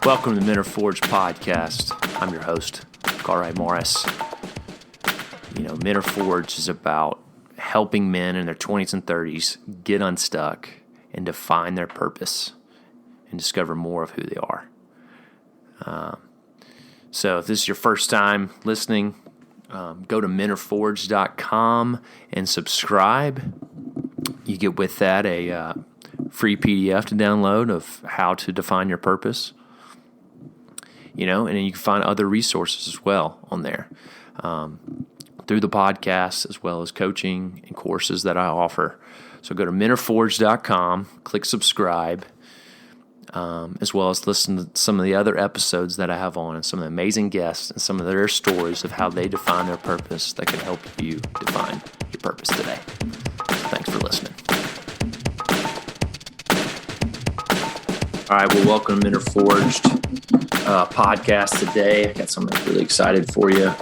Welcome to the Men Are Forged podcast. I'm your host, Cartwright Morris. Men Are Forged is about helping men in their 20s and 30s get unstuck and define their purpose and discover more of who they are. So if this is your first time listening, go to menareforged.com and subscribe. You get with that a free PDF to download of how to define your purpose. And then you can find other resources as well on there through the podcast, as well as coaching and courses that I offer. So go to menareforged.com, click subscribe, as well as listen to some of the other episodes that I have on and some of the amazing guests and some of their stories of how they define their purpose that can help you define your purpose today. Thanks for listening. All right, well, welcome to Men Are Forged podcast today. I got something really excited for you.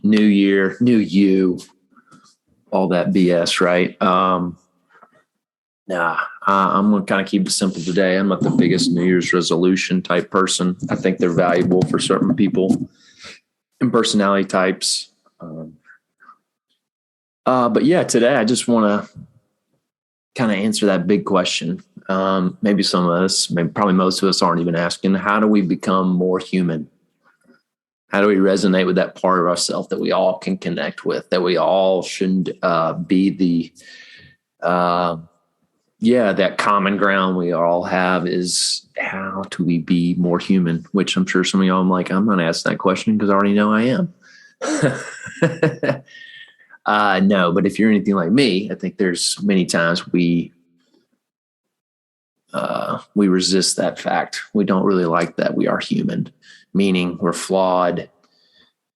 New year, new you, all that BS, right? I'm going to kind of keep it simple today. I'm not the biggest New Year's resolution type person. I think they're valuable for certain people and personality types. But yeah, today I just want to kind of answer that big question. Maybe some of us, probably most of us aren't even asking, how do we become more human? How do we resonate with that part of ourselves that we all can connect with, that we all shouldn't be that common ground we all have is how do we be more human? Which I'm sure some of y'all, I'm not asking that question because I already know I am. No, but if you're anything like me, I think there's many times we resist that fact. We don't really like that we are human, meaning we're flawed.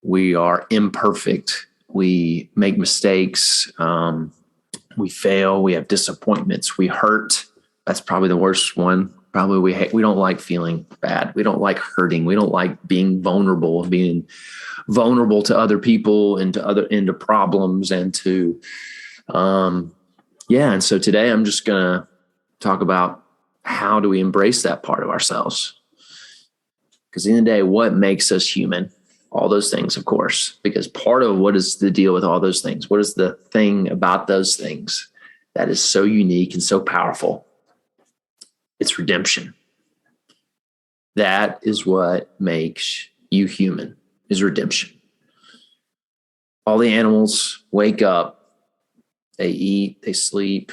We are imperfect. We make mistakes. We fail. We have disappointments. We hurt. That's probably the worst one. Probably we don't like feeling bad. We don't like hurting. We don't like being vulnerable to other people and into problems and to, And so today I'm just going to talk about how do we embrace that part of ourselves? Because at the end of the day, what makes us human? All those things, of course, because part of what is the deal with all those things? What is the thing about those things that is so unique and so powerful? It's redemption. That is what makes you human, is redemption. All the animals wake up, they eat, they sleep,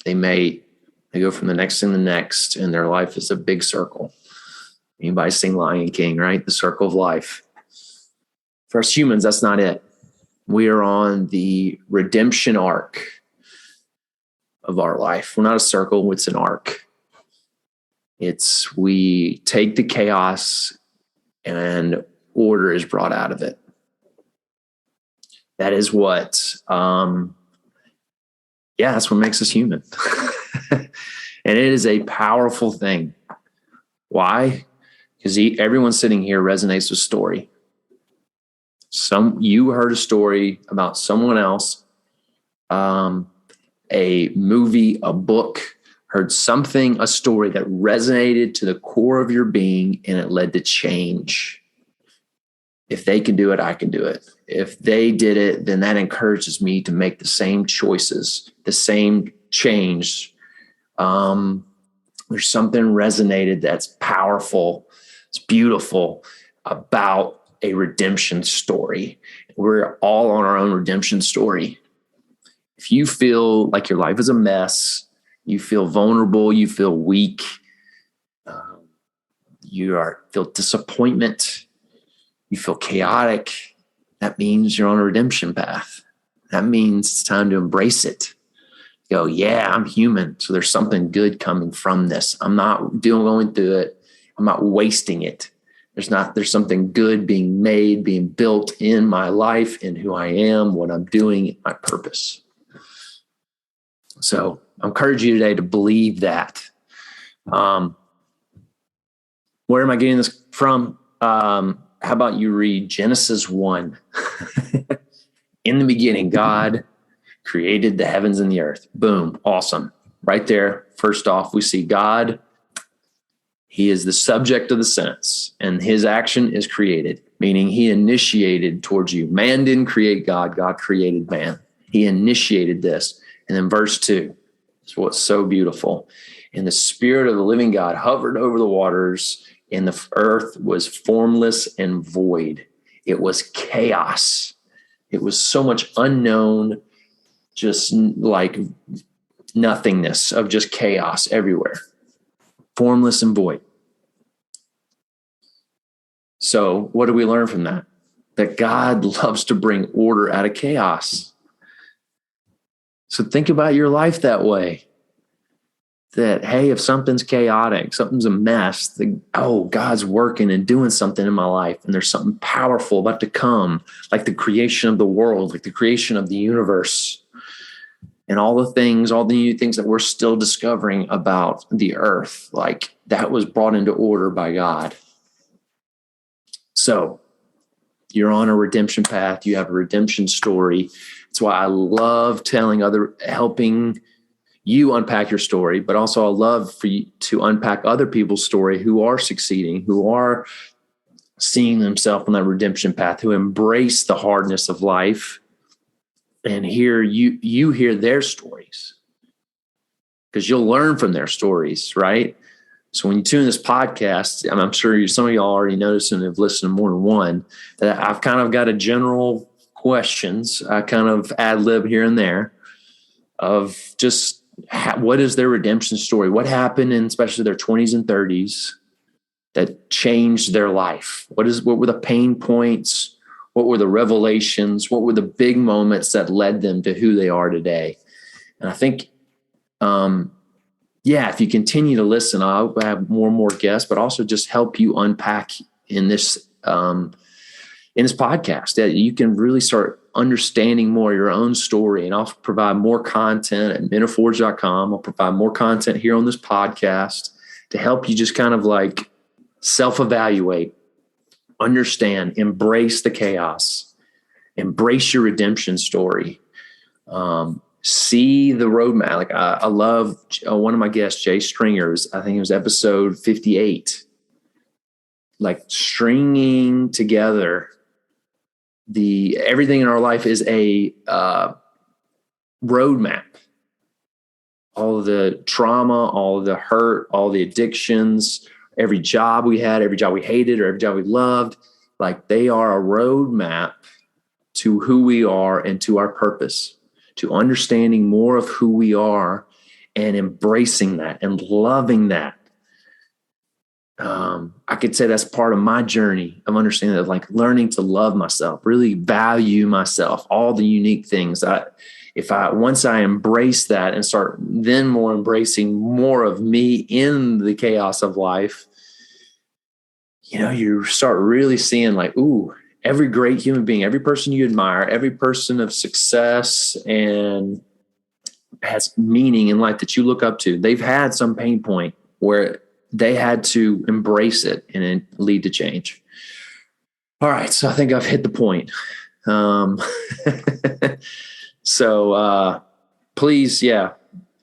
they mate, they go from the next thing to the next, and their life is a big circle. Anybody sing Lion King, right? The circle of life. For us humans, that's not it. We are on the redemption arc of our life. We're not a circle, it's an arc. We take the chaos and order is brought out of it. That is what, that's what makes us human. And it is a powerful thing. Why? Because everyone sitting here resonates with story. You heard a story about someone else, a movie, a book, heard a story that resonated to the core of your being, and it led to change. If they can do it, I can do it. If they did it, then that encourages me to make the same choices, the same change. There's something resonated that's powerful, it's beautiful about a redemption story. We're all on our own redemption story. If you feel like your life is a mess, you feel vulnerable, you feel weak, feel disappointment, you feel chaotic, that means you're on a redemption path. That means it's time to embrace it. Go, yeah, I'm human. So there's something good coming from this. I'm not going through it. I'm not wasting it. There's something good being made, being built in my life, in who I am, what I'm doing, my purpose. So I encourage you today to believe that. Where am I getting this from? How about you read Genesis 1? In the beginning, God created the heavens and the earth. Boom. Awesome. Right there. First off, we see God He is the subject of the sentence, and his action is created, meaning he initiated towards you. Man didn't create God. God created man. He initiated this. And then verse 2 is what's so beautiful. And the Spirit of the living God hovered over the waters, and the earth was formless and void. It was chaos. It was so much unknown, just like nothingness of just chaos everywhere. Formless and void. So what do we learn from that? That God loves to bring order out of chaos. So think about your life that way. That, hey, if something's chaotic, something's a mess, God's working and doing something in my life, and there's something powerful about to come, like the creation of the world, like the creation of the universe, and all the new things that we're still discovering about the earth, like that was brought into order by God. So you're on a redemption path. You have a redemption story. That's why I love helping you unpack your story, but also I love for you to unpack other people's story who are succeeding, who are seeing themselves on that redemption path, who embrace the hardness of life. And you hear their stories, because you'll learn from their stories, right? So when you tune this podcast, I'm sure some of y'all already noticed and have listened to more than one, that I've kind of got a general questions. I kind of ad lib here and there of just what is their redemption story? What happened in especially their 20s and 30s that changed their life? What were the pain points? What were the revelations? What were the big moments that led them to who they are today? And I think, if you continue to listen, I'll have more and more guests, but also just help you unpack in this podcast that you can really start understanding more your own story. And I'll provide more content at mentorforge.com. I'll provide more content here on this podcast to help you just kind of like self-evaluate, understand, embrace the chaos, embrace your redemption story. See the roadmap. Like I love one of my guests, Jay Stringer's, I think it was episode 58, like stringing together everything in our life is a roadmap. All of the trauma, all of the hurt, all the addictions, every job we had, every job we hated, or every job we loved, like they are a roadmap to who we are and to our purpose, to understanding more of who we are and embracing that and loving that. I could say that's part of my journey of understanding that, like learning to love myself, really value myself, all the unique things. Once I embrace that and start then more embracing more of me in the chaos of life, you start really seeing like, ooh, every great human being, every person you admire, every person of success and has meaning in life that you look up to, they've had some pain point where they had to embrace it and then lead to change. All right. So I think I've hit the point. So please,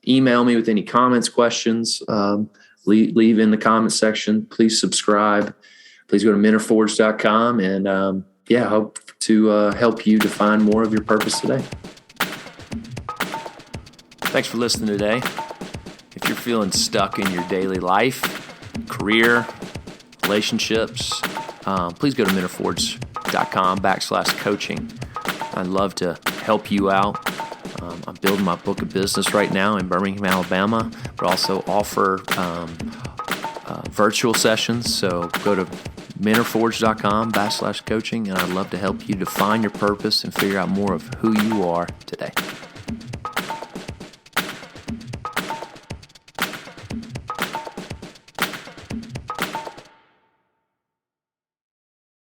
email me with any comments, questions, leave in the comment section. Please subscribe. Please go to mentorforge.com and hope to help you define more of your purpose today. Thanks for listening today. If you're feeling stuck in your daily life, career, relationships, please go to mentorforge.com/coaching. I'd love to help you out. I'm building my book of business right now in Birmingham, Alabama, but also offer virtual sessions. So go to mentorforge.com/coaching, and I'd love to help you define your purpose and figure out more of who you are today.